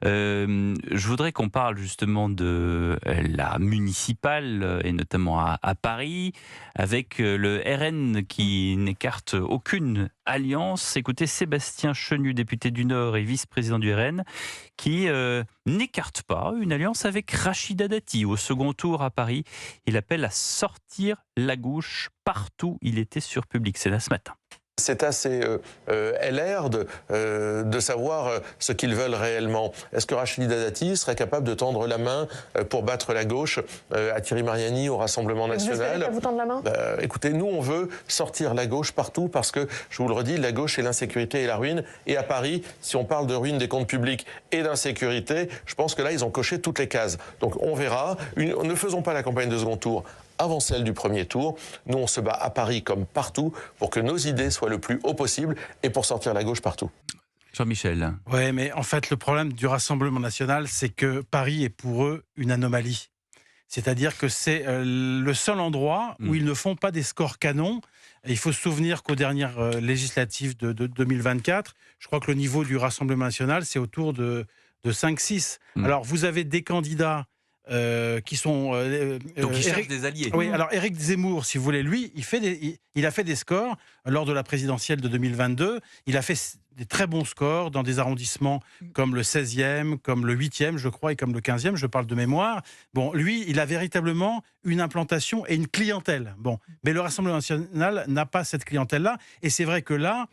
Je voudrais qu'on parle justement de la municipale, et notamment à Paris, avec le RN qui n'écarte aucune alliance. Écoutez, Sébastien Chenu, député du Nord et vice-président du RN, qui n'écarte pas une alliance avec Rachida Dati au second tour à Paris. Il appelle à sortir la gauche partout. Il était sur Public Sénat ce matin. C'est assez LR de savoir ce qu'ils veulent réellement. Est-ce que Rachida Dati serait capable de tendre la main pour battre la gauche à Thierry Mariani au Rassemblement national? Vous tendre la main? Écoutez, nous on veut sortir la gauche partout parce que, je vous le redis, la gauche est l'insécurité et la ruine. Et à Paris, si on parle de ruine des comptes publics et d'insécurité, je pense que là ils ont coché toutes les cases. Donc on verra. Ne faisons pas la campagne de second tour avant celle du premier tour. Nous, on se bat à Paris comme partout pour que nos idées soient le plus haut possible et pour sortir la gauche partout. Jean-Michel. Oui, mais en fait, le problème du Rassemblement national, c'est que Paris est pour eux une anomalie. C'est-à-dire que c'est le seul endroit où ils ne font pas des scores canons. Et il faut se souvenir qu'aux dernières législatives de 2024, je crois que le niveau du Rassemblement national, c'est autour de 5-6. Alors, vous avez des candidats qui sont... Donc ils cherchent des alliés. Oui, alors Éric Zemmour, si vous voulez, lui, il a fait des scores lors de la présidentielle de 2022. Il a fait des très bons scores dans des arrondissements comme le 16e, comme le 8e, je crois, et comme le 15e, je parle de mémoire. Bon, lui, il a véritablement une implantation et une clientèle. Bon, mais le Rassemblement national n'a pas cette clientèle-là. Et c'est vrai que là,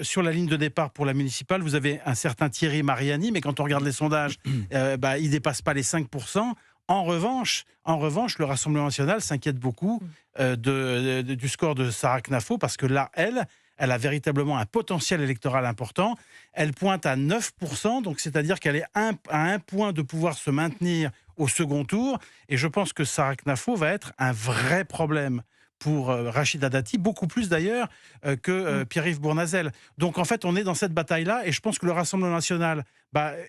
sur la ligne de départ pour la municipale, vous avez un certain Thierry Mariani, mais quand on regarde les sondages, il ne dépasse pas les 5%. En revanche, le Rassemblement national s'inquiète beaucoup du score de Sarah Knafo, parce que là, elle a véritablement un potentiel électoral important. Elle pointe à 9%, donc c'est-à-dire qu'elle est à un point de pouvoir se maintenir au second tour. Et je pense que Sarah Knafo va être un vrai problème pour Rachida Dati, beaucoup plus d'ailleurs que Pierre-Yves Bournazel. Donc en fait, on est dans cette bataille-là, et je pense que le Rassemblement national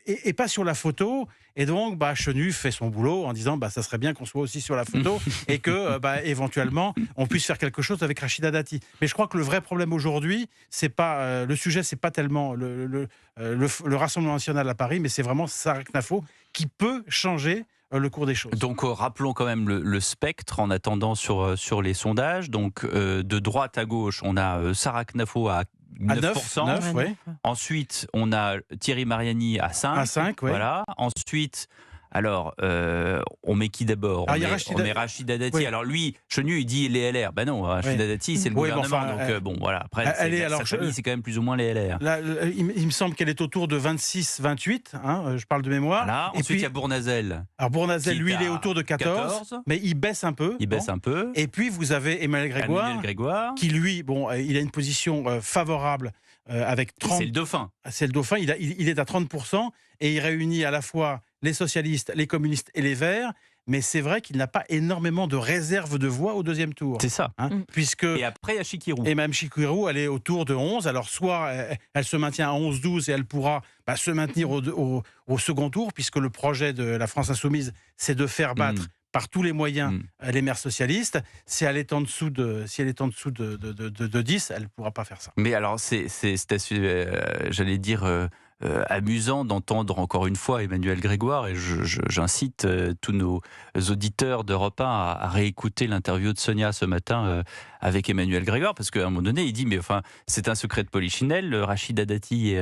est pas sur la photo, et donc Chenu fait son boulot en disant ça serait bien qu'on soit aussi sur la photo et que éventuellement on puisse faire quelque chose avec Rachida Dati. Mais je crois que le vrai problème aujourd'hui, c'est pas le sujet, c'est pas tellement le Rassemblement national à Paris, mais c'est vraiment Sarah Knafo qui peut changer le cours des choses. Donc rappelons quand même le spectre en attendant sur les sondages. Donc de droite à gauche, on a Sarah Knafo à 9%. 9, oui. Ensuite, on a Thierry Mariani à 5. À 5, oui. Voilà. Ensuite, alors, on met qui d'abord? On met Rachida Dati. Oui. Alors lui, Chenu, il dit les LR. Ben non, Rachida Dati, c'est le gouvernement. Donc bon, voilà. Après, sa famille, c'est quand même plus ou moins les LR. Là, il me semble qu'elle est autour de 26-28, je parle de mémoire. Voilà. Ensuite, il y a Bournazel. Alors Bournazel, lui, il est autour de 14, mais il baisse un peu. Et puis, vous avez Emmanuel Grégoire, qui lui, il a une position favorable avec 30... C'est le dauphin. C'est le dauphin, il est à 30%, et il réunit à la fois les socialistes, les communistes et les Verts, mais c'est vrai qu'il n'a pas énormément de réserve de voix au deuxième tour. C'est ça. Puisque, et après, il y a Chikirou. Et même Chikirou, elle est autour de 11. Alors, soit elle se maintient à 11-12 et elle pourra se maintenir au second tour, puisque le projet de la France Insoumise, c'est de faire battre par tous les moyens les maires socialistes. Si elle est en dessous de 10, elle ne pourra pas faire ça. Mais alors, c'est assez, j'allais dire, amusant d'entendre encore une fois Emmanuel Grégoire, et j'incite tous nos auditeurs d'Europe 1 à réécouter l'interview de Sonia ce matin avec Emmanuel Grégoire, parce qu'à un moment donné, il dit, mais enfin, c'est un secret de polichinelle, Rachida Dati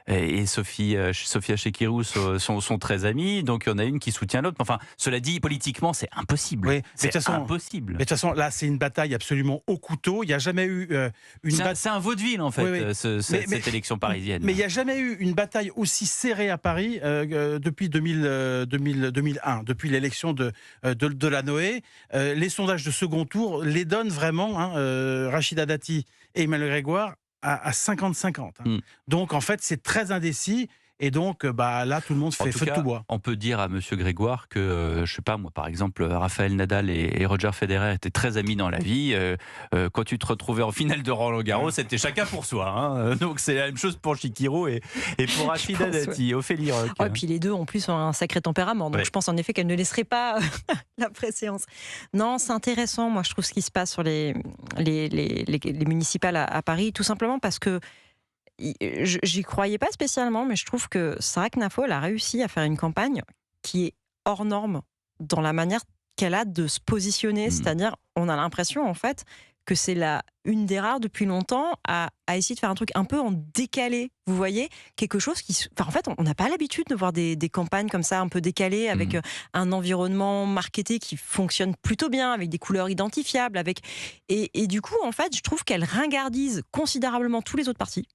et Sophia Chekirou sont très amies, donc il y en a une qui soutient l'autre. Enfin, cela dit, politiquement, c'est impossible. Oui, c'est impossible. Mais de toute façon, là, c'est une bataille absolument au couteau. Il n'y a jamais eu une bataille... C'est un vaudeville, en fait, cette élection parisienne. Mais il n'y a jamais eu une bataille aussi serrée à Paris depuis 2001, depuis l'élection de la Noé. Les sondages de second tour les donnent vraiment, Rachida Dati et Emmanuel Grégoire, à 50-50. Donc, en fait, c'est très indécis. Et donc, là, tout le monde fait feu de tout bois. On peut dire à Monsieur Grégoire que, je sais pas moi, par exemple, Raphaël Nadal et Roger Federer étaient très amis dans la vie. Quand tu te retrouvais en finale de Roland-Garros, c'était chacun pour soi. Donc c'est la même chose pour Chikirou et pour Rachida Dati. Ophélie Roch. Et puis les deux, en plus, ont un sacré tempérament. Donc je pense en effet qu'elle ne laisserait pas la préséance. Non, c'est intéressant, moi, je trouve, ce qui se passe sur les municipales à Paris, tout simplement parce que j'y croyais pas spécialement, mais je trouve que Sarah Knafo, elle a réussi à faire une campagne qui est hors norme dans la manière qu'elle a de se positionner. C'est-à-dire, on a l'impression, en fait, que c'est une des rares depuis longtemps à essayer de faire un truc un peu en décalé. Vous voyez, quelque chose qui... Enfin, en fait, on n'a pas l'habitude de voir des campagnes comme ça, un peu décalées, avec un environnement marketé qui fonctionne plutôt bien, avec des couleurs identifiables. Et du coup, en fait, je trouve qu'elle ringardise considérablement tous les autres partis.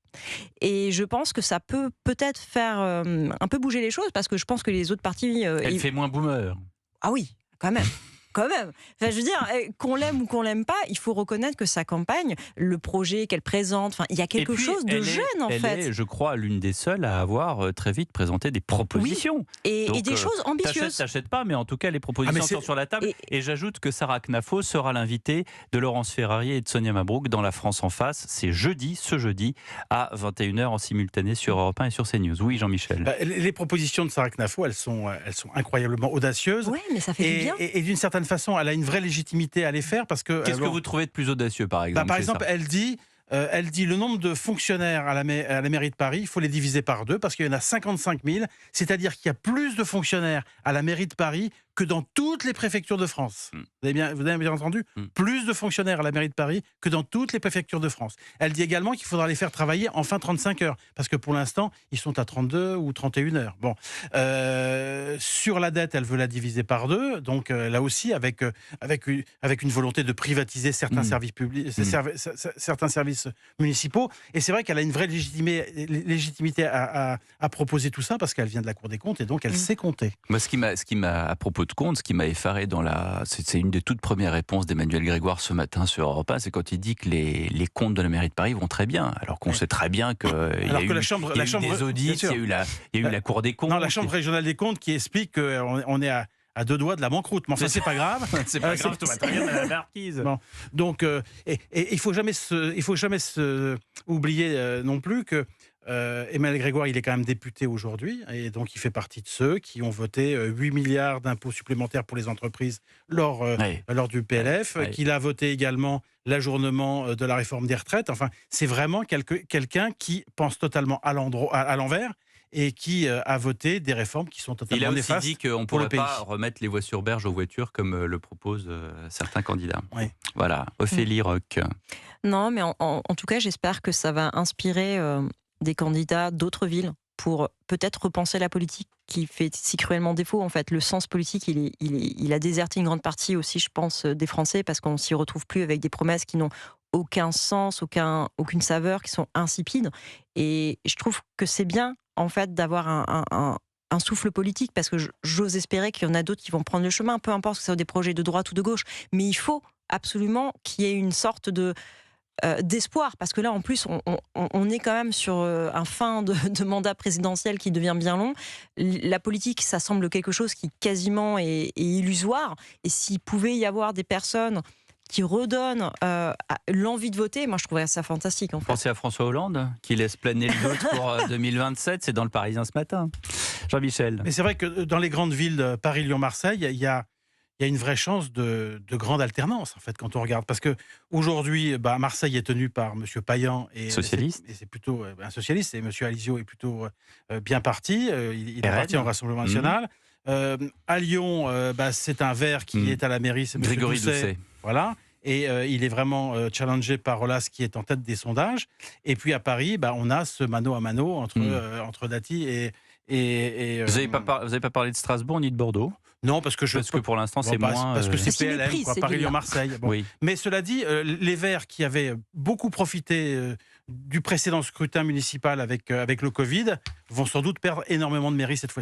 Et je pense que ça peut peut-être faire un peu bouger les choses, parce que je pense que les autres partis... Elle fait moins boomer. Ah oui, quand même. Quand même. Enfin, je veux dire, qu'on l'aime ou qu'on l'aime pas, il faut reconnaître que sa campagne, le projet qu'elle présente, enfin, il y a quelque chose de jeune, en fait. Elle est, je crois, l'une des seules à avoir très vite présenté des propositions. Oui. Et des choses ambitieuses. T'achètes pas, mais en tout cas, les propositions sont sur la table. Et j'ajoute que Sarah Knafo sera l'invitée de Laurence Ferrari et de Sonia Mabrouk dans La France en face. C'est ce jeudi, à 21h en simultané sur Europe 1 et sur CNews. Oui, Jean-Michel. Les propositions de Sarah Knafo, elles sont incroyablement audacieuses. Oui, mais ça fait du bien. Et d'une certaine façon, elle a une vraie légitimité à les faire parce que... Qu'est-ce que vous trouvez de plus audacieux, par exemple? Par exemple, elle dit le nombre de fonctionnaires à la mairie de Paris, il faut les diviser par 2 parce qu'il y en a 55 000, c'est-à-dire qu'il y a plus de fonctionnaires à la mairie de Paris que dans toutes les préfectures de France. Vous avez bien entendu? Plus de fonctionnaires à la mairie de Paris que dans toutes les préfectures de France. Elle dit également qu'il faudra les faire travailler enfin 35 heures, parce que pour l'instant, ils sont à 32 ou 31 heures. Bon. Sur la dette, elle veut la diviser par 2, donc là aussi, avec une volonté de privatiser certains services publics, certains services municipaux. Et c'est vrai qu'elle a une vraie légitimité à proposer tout ça, parce qu'elle vient de la Cour des comptes, et donc elle sait compter. Moi, ce qui m'a, à propos de compte, ce qui m'a effaré c'est une des toutes premières réponses d'Emmanuel Grégoire ce matin sur Europe 1, c'est quand il dit que les comptes de la mairie de Paris vont très bien, alors qu'on sait très bien qu'il y a eu des audits, il y a eu la Cour des comptes. Non, la Chambre régionale des comptes qui explique qu'on est à 2 doigts de la banqueroute. Mais enfin, c'est pas grave. C'est pas grave, tout va très bien, Madame la Marquise. Bon. Donc, il faut jamais oublier non plus que Emmanuel Grégoire, il est quand même député aujourd'hui, et donc il fait partie de ceux qui ont voté 8 milliards d'impôts supplémentaires pour les entreprises lors du PLF, qu'il a voté également l'ajournement de la réforme des retraites. Enfin, c'est vraiment quelqu'un qui pense totalement à l'envers, et qui a voté des réformes qui sont totalement néfastes. Il a aussi dit qu'on ne pourrait pas remettre les voies sur berge aux voitures comme le proposent certains candidats. Oui. Voilà, Ophélie Roch. Non, mais en tout cas, j'espère que ça va inspirer des candidats d'autres villes pour peut-être repenser la politique qui fait si cruellement défaut. En fait, le sens politique, il a déserté une grande partie aussi, je pense, des Français, parce qu'on s'y retrouve plus avec des promesses qui n'ont aucun sens, aucune saveur, qui sont insipides. Et je trouve que c'est bien, en fait, d'avoir un souffle politique, parce que j'ose espérer qu'il y en a d'autres qui vont prendre le chemin, peu importe que ce soit des projets de droite ou de gauche. Mais il faut absolument qu'il y ait une sorte d'espoir, parce que là en plus on est quand même sur un fin de mandat présidentiel qui devient bien long. La politique, ça semble quelque chose qui quasiment est illusoire, et s'il pouvait y avoir des personnes qui redonnent l'envie de voter, moi je trouverais ça fantastique, en fait. Pensez à François Hollande qui laisse planer le doute pour 2027, c'est dans le Parisien ce matin. Jean-Michel. Mais c'est vrai que dans les grandes villes de Paris, Lyon, Marseille, il y a une vraie chance de grande alternance, en fait, quand on regarde. Parce qu'aujourd'hui, Marseille est tenu par M. Payan. Socialiste. Et c'est plutôt un socialiste. Et M. Alizio est plutôt bien parti. Il est parti en Rassemblement national. À Lyon, c'est un vert qui est à la mairie. C'est Grégory Doucet. Voilà. Et il est vraiment challengé par Aulas, qui est en tête des sondages. Et puis à Paris, on a ce mano à mano entre Dati et vous n'avez pas parlé de Strasbourg ni de Bordeaux? Non, parce que pour l'instant, c'est moins... Parce que c'est PLM, Paris-Lyon-Marseille. Bon. Oui. Mais cela dit, les Verts, qui avaient beaucoup profité du précédent scrutin municipal avec le Covid, vont sans doute perdre énormément de mairies cette fois-ci.